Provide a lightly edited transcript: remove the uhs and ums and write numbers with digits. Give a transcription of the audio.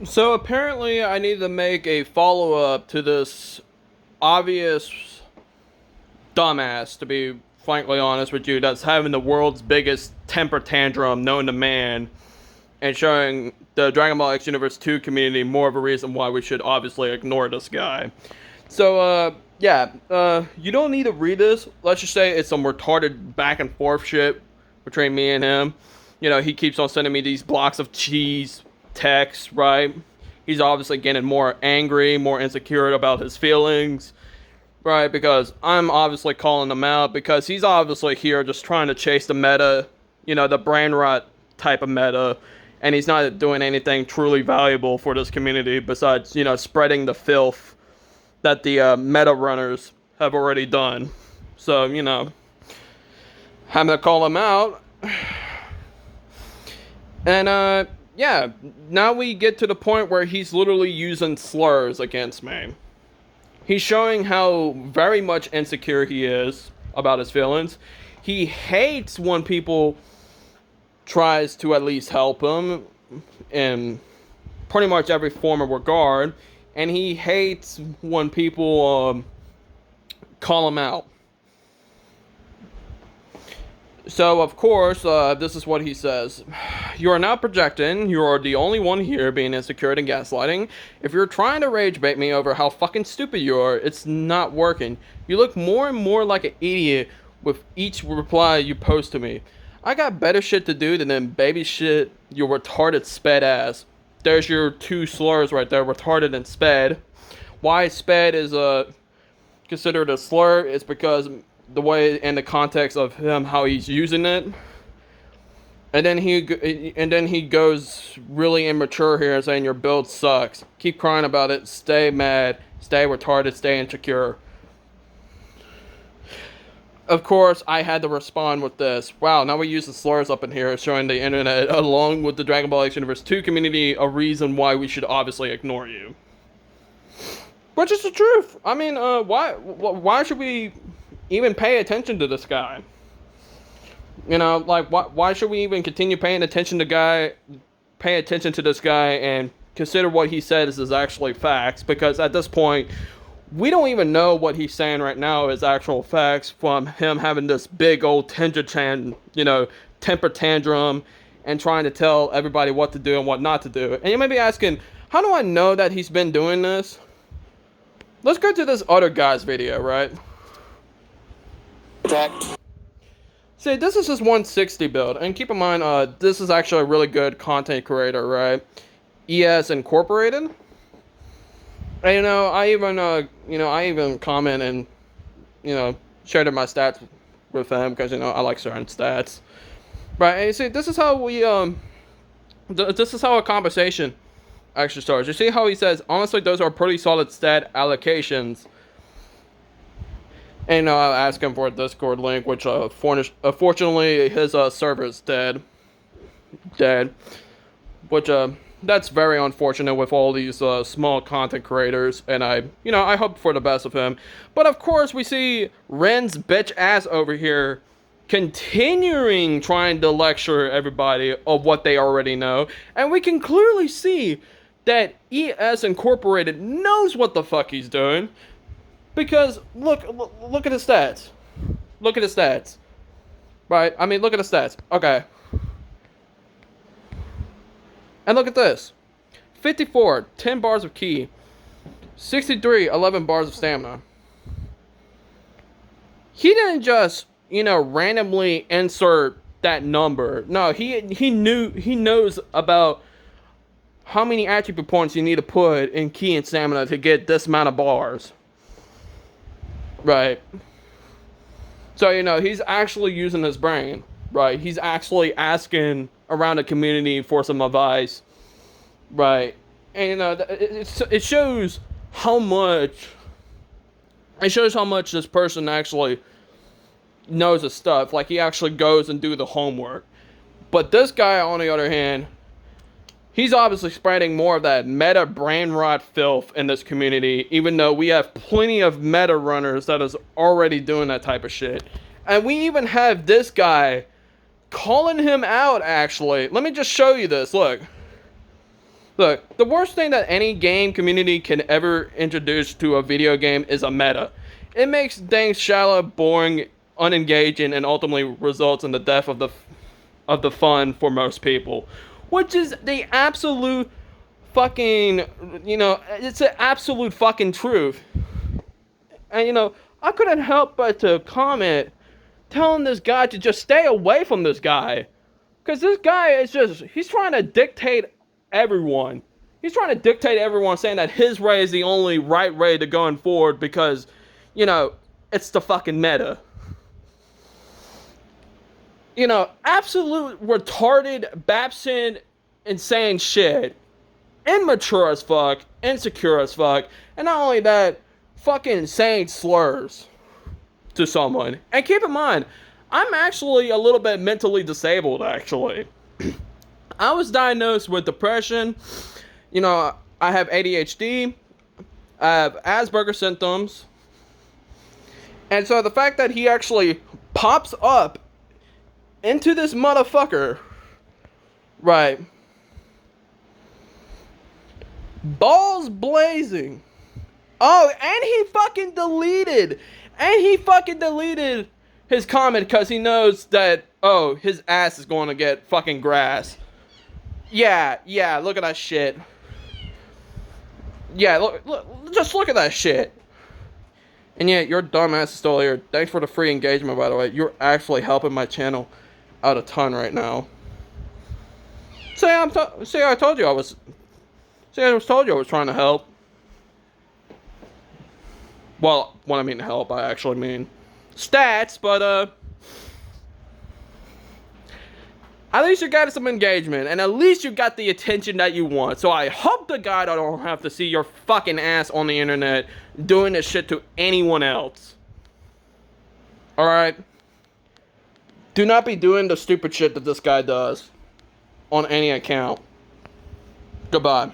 So apparently I need to make a follow-up to this obvious dumbass, to be frankly honest with you, that's having the world's biggest temper tantrum known to man and showing the Dragon Ball X Universe 2 community more of a reason why we should obviously ignore this guy. So, you don't need to read this. Let's just say it's some retarded back and forth shit between me and him. You know, he keeps on sending me these blocks of cheese texts, right? He's obviously getting more angry, more insecure about his feelings, right? Because I'm obviously calling him out because he's obviously here just trying to chase the meta, you know, the brain rot type of meta, and he's not doing anything truly valuable for this community besides, you know, spreading the filth that the meta runners have already done. So, you know, having to call him out. And, yeah, now we get to the point where he's literally using slurs against me. He's showing how very much insecure he is about his feelings. He hates when people tries to at least help him in pretty much every form of regard, and he hates when people call him out. So, of course, this is what he says. You are not projecting. You are the only one here being insecure and gaslighting. If you're trying to rage bait me over how fucking stupid you are, it's not working. You look more and more like an idiot with each reply you post to me. I got better shit to do than them baby shit, you retarded sped ass. There's your two slurs right there, retarded and sped. Why sped is considered a slur is because the way and the context of him, how he's using it. And then he goes really immature here, saying your build sucks. Keep crying about it. Stay mad. Stay retarded. Stay insecure. Of course, I had to respond with this. Wow, now we use the slurs up in here, showing the internet, along with the Dragon Ball X Universe 2 community, a reason why we should obviously ignore you. Which is the truth. I mean, why should we even pay attention to this guy? You know, like, why should we even continue paying attention to this guy and consider what he said is actually facts? Because at this point, we don't even know what he's saying right now is actual facts from him having this big old temper tantrum and trying to tell everybody what to do and what not to do. And you may be asking, how do I know that he's been doing this? Let's go to this other guy's video, right? See, this is his 160 build, and keep in mind, this is actually a really good content creator, right? ES Incorporated. And, you know, I even comment and, you know, shared my stats with him because, you know, I like certain stats. Right, and you see, this is how this is how a conversation actually starts. You see how he says, honestly, those are pretty solid stat allocations. And I'll ask him for a Discord link, which unfortunately his server's dead. Which that's very unfortunate with all these small content creators, and I hope for the best of him. But of course, we see Ren's bitch ass over here continuing trying to lecture everybody of what they already know, and we can clearly see that ES Incorporated knows what the fuck he's doing. Because look at his stats. Look at his stats. Right? I mean, look at his stats. Okay. And look at this. 54, 10 bars of ki. 63, 11 bars of stamina. He didn't just, randomly insert that number. No, he knows about how many attribute points you need to put in ki and stamina to get this amount of bars. Right. So, he's actually using his brain, right? He's actually asking around the community for some advice, right? And, it shows how much this person actually knows his stuff. Like, he actually goes and do the homework. But this guy, on the other hand, he's obviously spreading more of that meta brain rot filth in this community, even though we have plenty of meta runners that is already doing that type of shit. And we even have this guy calling him out, actually. Let me just show you this, look. Look, the worst thing that any game community can ever introduce to a video game is a meta. It makes things shallow, boring, unengaging, and ultimately results in the death of the fun for most people. Which is the absolute fucking, it's the absolute fucking truth. And I couldn't help but to comment telling this guy to just stay away from this guy. Because this guy is he's trying to dictate everyone. He's trying to dictate everyone, saying that his way is the only right way to going forward because, it's the fucking meta. Absolute retarded, Babson, insane shit. Immature as fuck, insecure as fuck, and not only that, fucking saying slurs to someone. And keep in mind, I'm actually a little bit mentally disabled, actually. I was diagnosed with depression. I have ADHD. I have Asperger's symptoms. And so the fact that he actually pops up into this motherfucker, right, balls blazing. Oh, and he fucking deleted his comment because he knows that, his ass is going to get fucking grass. Yeah, look at that shit. Yeah, just look at that shit. And yeah, your dumbass is still here. Thanks for the free engagement, by the way. You're actually helping my channel out a ton right now. I told you I was trying to help. Well, when I mean help, I actually mean stats, but at least you got some engagement, and at least you got the attention that you want. So I hope to God I don't have to see your fucking ass on the internet doing this shit to anyone else. Alright? Do not be doing the stupid shit that this guy does on any account. Goodbye.